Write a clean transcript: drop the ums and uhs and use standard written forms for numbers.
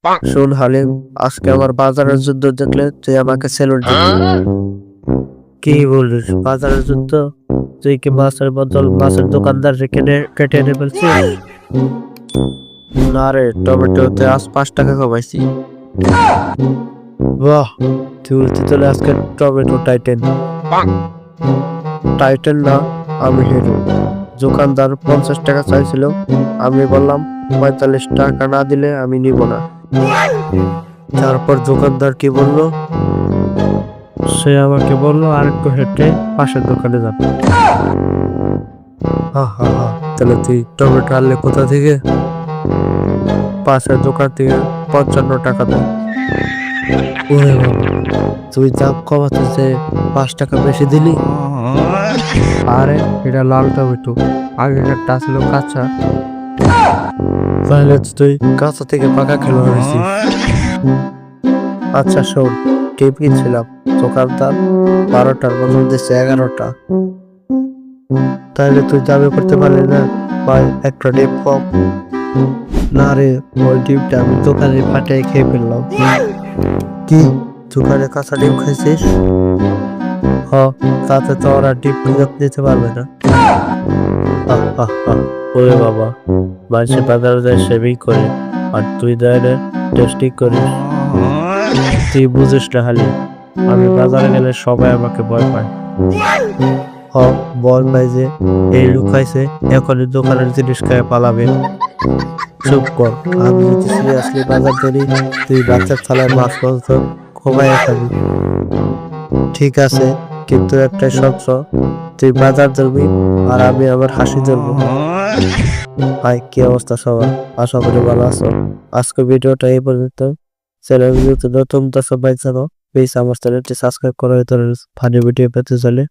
শোন হালিম, আজকে আমার বাজারের যুদ্ধ দেখলে তুই আমাকে স্যালুট দিবি। কি বলিস বাজারের যুদ্ধ? তুই কি মাছের বদল মাছের দোকানদার কেটে এনে ফেলছিস? না রে, টমেটোতে আজ 5 টাকা কমাইছি। বাহ, তুই উঠতে চলে আজকে টমেটো টাইটেন। টাইটেন না, আমি হিরো। দোকানদার 50 টাকা চাইছিল, আমি বললাম 45 টাকা না দিলে আমি নিব না। তারপর দোকানদার কি বললো? সে আমাকে বললো আরেকটু হেঁটে পাশের দোকানে যাবে। হা হা হা, তাহলে তুই টমেটো আনলে কোথা থেকে? পাশের দোকান থেকে 55 টাকা দেয়। ওরে বাবা, তুই দাম কমাতে যে 5 টাকা বেশি দিলি। আরে এটা লাল টমেটো, আগেকারটা ছিল কাঁচা। তাহলে তুই কাঁচা থেকে পাকা খেলো হয়েছিস। আচ্ছা শোন, টিপ কিনছিলাম, দোকানদার 12টার বদল দিচ্ছে 11টা। তাহলে তুই দাবি করতে পারলি না ভাই একটা ডিম কম? না রে, ওই ডিমটা আমি দোকানে ফাটিয়ে খেয়ে ফেললাম। কি, দোকানে কাঁচা ডিম খাইছিস? হ, তাতে তো ওরা ডিম ফেরত দিতে পারবে না। ওরে বাবা, মানুষে বাজারে যায় সেভিং করে, আর তুই দেয় টেস্টিং করিস। তুই বুঝিস না হালি, আমি বাজারে গেলে সবাই আমাকে ভয় পায়। হ, ভয় পাই যে এই লুকাইছে, এখনই দোকানের জিনিস খেয়ে পালাবে। চুপ কর, আমি যদি সিরিয়াসলি বাজার ধরি, তুই বাচ্চার থালায় মাছ মাংস কমাইয়া খাবি। ঠিক আছে, কিন্তু একটাই শর্ত, তুই বাজার ধরবি আর আমি আমার হাসি ধরবো। হাই, কি অবস্থা সবার? আশা করি ভালো আছো। আজকে ভিডিওটা এই পর্যন্ত। চ্যানেল ভিডিওতে নতুন সবাই জানো, প্লিজ আমার চ্যানেলটি সাবস্ক্রাইব করে এই ধরনের ফানি ভিডিও পেতে চলে।